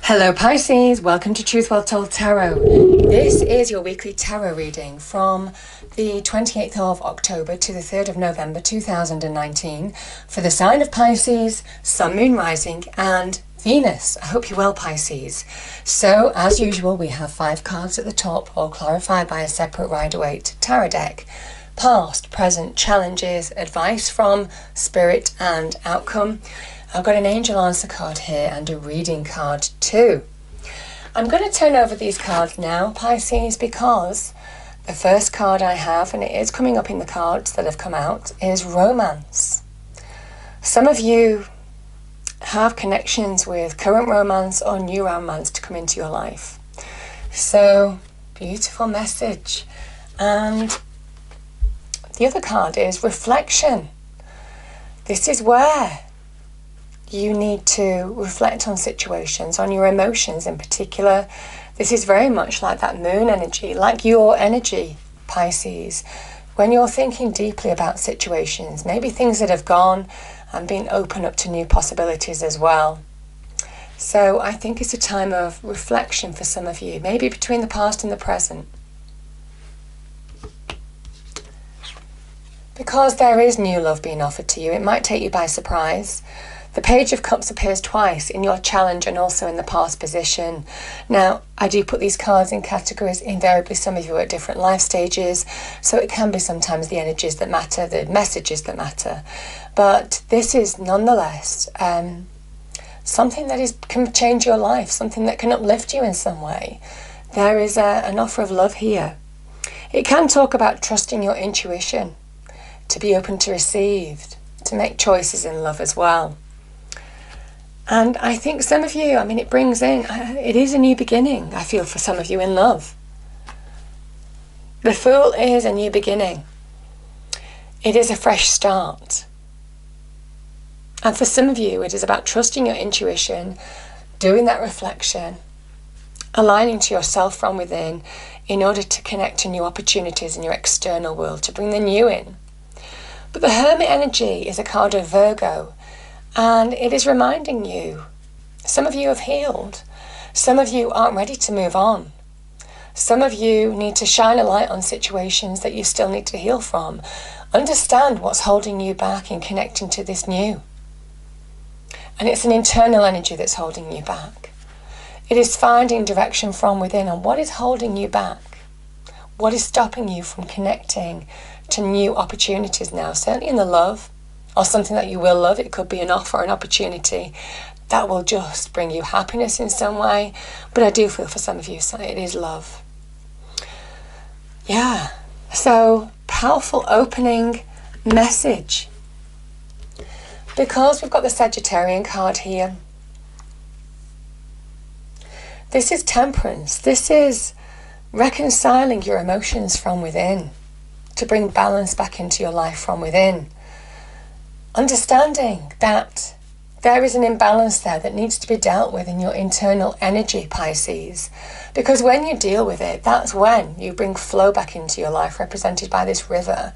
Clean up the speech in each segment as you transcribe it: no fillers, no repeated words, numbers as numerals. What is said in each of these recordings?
Hello Pisces, welcome to Truth Well Told Tarot. This is your weekly tarot reading from the 28th of October to the 3rd of November 2019 for the sign of Pisces, Sun, Moon, Rising and Venus. I hope you're well, Pisces. So as usual, we have 5 cards at the top, all clarified by a separate Rider-Waite tarot deck. Past, present, challenges, advice from Spirit and outcome. I've got an angel answer card here and a reading card too. I'm going to turn over these cards now, Pisces, because the first card I have, and it is coming up in the cards that have come out, is romance. Some of you have connections with current romance or new romance to come into your life. So, beautiful message. And the other card is reflection. This is where you need to reflect on situations, on your emotions in particular. This is very much like that moon energy, like your energy, Pisces. When you're thinking deeply about situations, maybe things that have gone and being open up to new possibilities as well. So I think it's a time of reflection for some of you, maybe between the past and the present. Because there is new love being offered to you, it might take you by surprise. The Page of Cups appears twice in your challenge and also in the past position. Now, I do put these cards in categories. Invariably, some of you are at different life stages, so it can be sometimes the energies that matter, the messages that matter. But this is nonetheless something that can change your life, something that can uplift you in some way. There is an offer of love here. It can talk about trusting your intuition, to be open to receive, to make choices in love as well. And I think some of you, it brings in, it is a new beginning, I feel, for some of you in love. The Fool is a new beginning. It is a fresh start. And for some of you, it is about trusting your intuition, doing that reflection, aligning to yourself from within in order to connect to new opportunities in your external world, to bring the new in. But the Hermit energy is a card of Virgo. And it is reminding you, some of you have healed. Some of you aren't ready to move on. Some of you need to shine a light on situations that you still need to heal from. Understand what's holding you back in connecting to this new. And it's an internal energy that's holding you back. It is finding direction from within on what is holding you back. What is stopping you from connecting to new opportunities now, certainly in the love, or something that you will love. It could be an offer, an opportunity that will just bring you happiness in some way. But I do feel for some of you, so it is love. Yeah, so powerful opening message. Because we've got the Sagittarian card here. This is temperance. This is reconciling your emotions from within, to bring balance back into your life from within. Understanding that there is an imbalance there that needs to be dealt with in your internal energy, Pisces. Because when you deal with it, that's when you bring flow back into your life, represented by this river.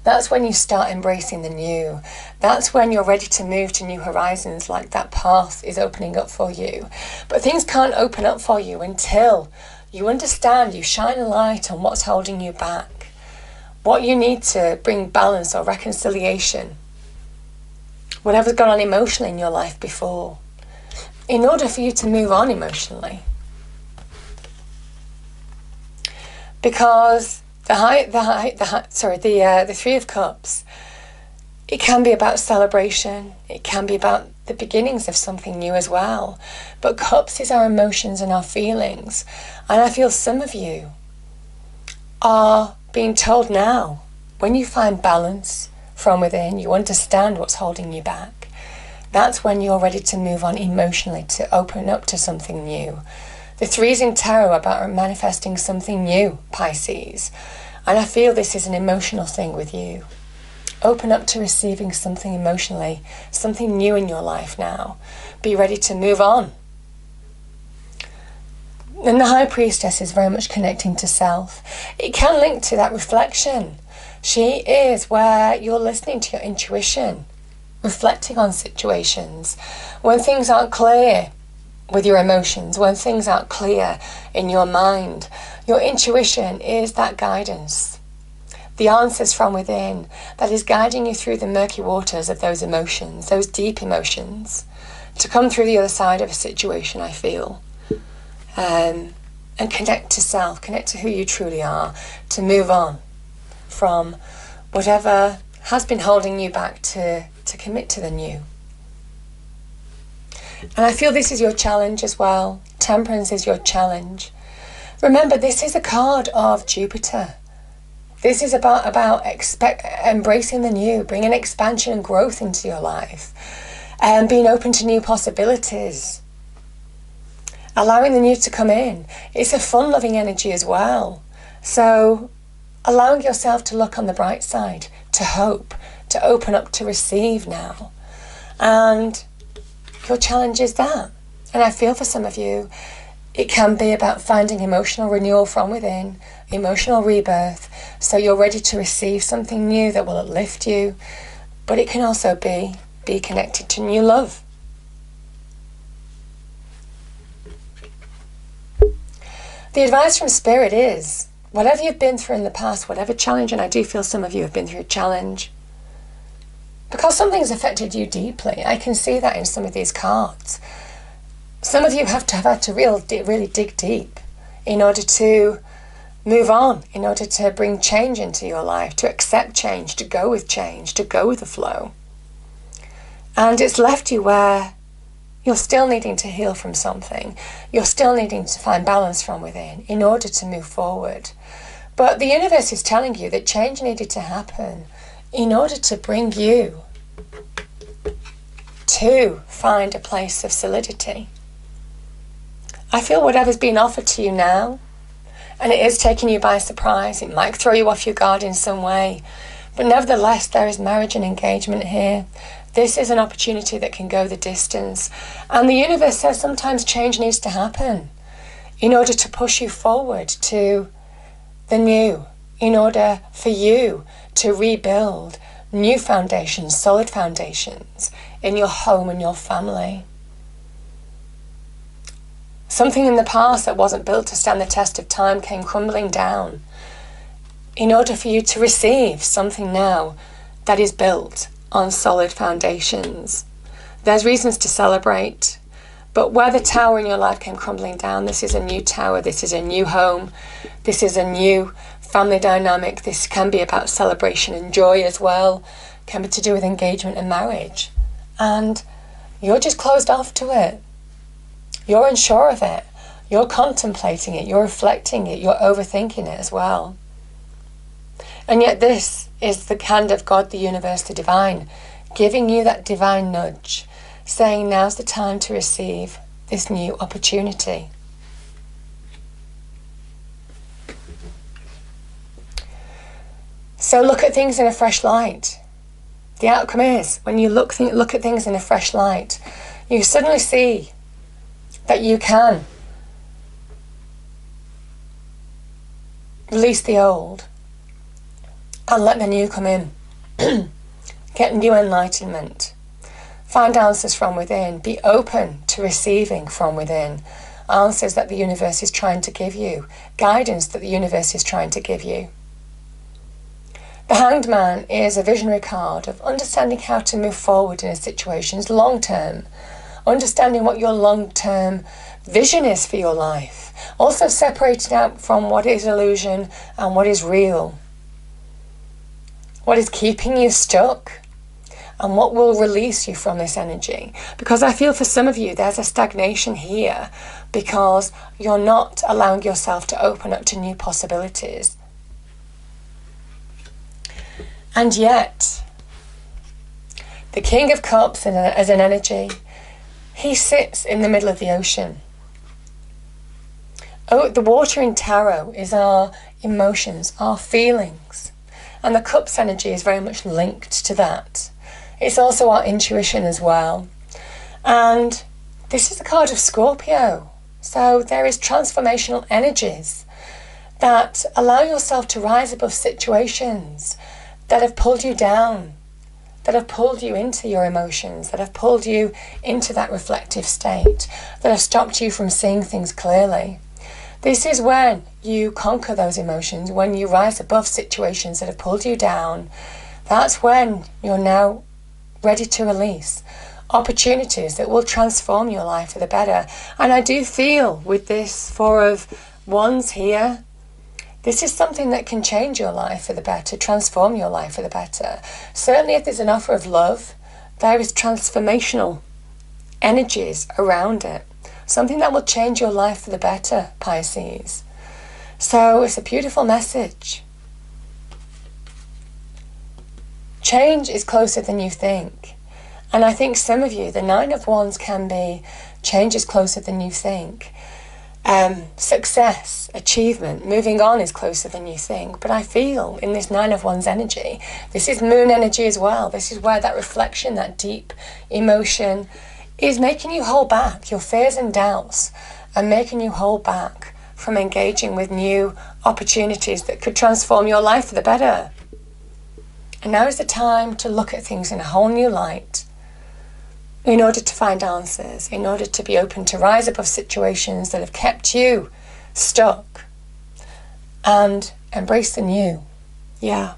That's when you start embracing the new. That's when you're ready to move to new horizons, like that path is opening up for you. But things can't open up for you until you understand, you shine a light on what's holding you back, what you need to bring balance or reconciliation, whatever's gone on emotionally in your life before, in order for you to move on emotionally. Because the Three of Cups, it can be about celebration. It can be about the beginnings of something new as well. But Cups is our emotions and our feelings. And I feel some of you are being told now, when you find balance from within, you understand what's holding you back. That's when you're ready to move on emotionally, to open up to something new. The Threes in Tarot are about manifesting something new, Pisces. And I feel this is an emotional thing with you. Open up to receiving something emotionally, something new in your life now. Be ready to move on. And the High Priestess is very much connecting to self. It can link to that reflection. She is where you're listening to your intuition, reflecting on situations. When things aren't clear, with your emotions, when things aren't clear in your mind, your intuition is that guidance, the answers from within that is guiding you through the murky waters of those emotions, those deep emotions, to come through the other side of a situation, I feel, and connect to self, connect to who you truly are, to move on from whatever has been holding you back to commit to the new. And I feel this is your challenge as well. Temperance is your challenge. Remember, this is a card of Jupiter. This is about embracing the new, bringing expansion and growth into your life, and being open to new possibilities, allowing the new to come in. It's a fun-loving energy as well. So allowing yourself to look on the bright side, to hope, to open up, to receive now. And your challenge is that. And I feel for some of you, it can be about finding emotional renewal from within, emotional rebirth, so you're ready to receive something new that will uplift you. But it can also be connected to new love. The advice from Spirit is, whatever you've been through in the past, whatever challenge, and I do feel some of you have been through a challenge, because something's affected you deeply. I can see that in some of these cards. Some of you have had to really dig deep in order to move on, in order to bring change into your life, to accept change, to go with the flow. And it's left you where you're still needing to heal from something. You're still needing to find balance from within in order to move forward. But the universe is telling you that change needed to happen in order to bring you to find a place of solidity. I feel whatever's being offered to you now, and it is taking you by surprise, it might throw you off your guard in some way, but nevertheless there is marriage and engagement here. This is an opportunity that can go the distance, and the universe says sometimes change needs to happen in order to push you forward to the new, in order for you to rebuild new foundations, solid foundations in your home and your family. Something in the past that wasn't built to stand the test of time came crumbling down in order for you to receive something now that is built on solid foundations. There's reasons to celebrate, but where the tower in your life came crumbling down, this is a new tower, this is a new home, this is a new family dynamic. This can be about celebration and joy as well, can be to do with engagement and marriage. And you're just closed off to it. You're unsure of it. You're contemplating it. You're reflecting it. You're overthinking it as well. And yet this is the hand of God, the universe, the divine, giving you that divine nudge, saying now's the time to receive this new opportunity. So look at things in a fresh light. The outcome is, when you look at things in a fresh light, you suddenly see that you can release the old and let the new come in. Get new enlightenment. Find answers from within. Be open to receiving from within answers that the universe is trying to give you, guidance that the universe is trying to give you. The Hanged Man is a visionary card of understanding how to move forward in a situation long term, understanding what your long-term vision is for your life, also separating out from what is illusion and what is real, what is keeping you stuck, and what will release you from this energy. Because I feel for some of you there's a stagnation here because you're not allowing yourself to open up to new possibilities. And yet, the King of Cups as an energy, he sits in the middle of the ocean. Oh, the water in tarot is our emotions, our feelings. And the Cups energy is very much linked to that. It's also our intuition as well. And this is the card of Scorpio. So there is transformational energies that allow yourself to rise above situations that have pulled you down, that have pulled you into your emotions, that have pulled you into that reflective state, that have stopped you from seeing things clearly. This is when you conquer those emotions, when you rise above situations that have pulled you down. That's when you're now ready to release opportunities that will transform your life for the better. And I do feel with this Four of Wands here, this is something that can change your life for the better, transform your life for the better. Certainly if there's an offer of love, there is transformational energies around it. Something that will change your life for the better, Pisces. So it's a beautiful message. Change is closer than you think. And I think some of you, the Nine of Wands can be change is closer than you think. Success, achievement, moving on is closer than you think. But I feel in this Nine of Wands energy, this is moon energy as well. This is where that reflection, that deep emotion is making you hold back. Your fears and doubts are making you hold back from engaging with new opportunities that could transform your life for the better. And now is the time to look at things in a whole new light, in order to find answers, in order to be open to rise above situations that have kept you stuck and embrace the new. Yeah.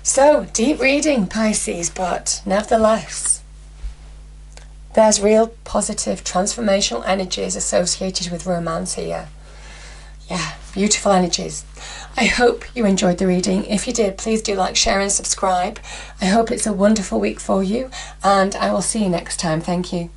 So, deep reading, Pisces, but nevertheless, there's real positive transformational energies associated with romance here. Yeah, beautiful energies. I hope you enjoyed the reading. If you did, please do like, share and subscribe. I hope it's a wonderful week for you, and I will see you next time. Thank you.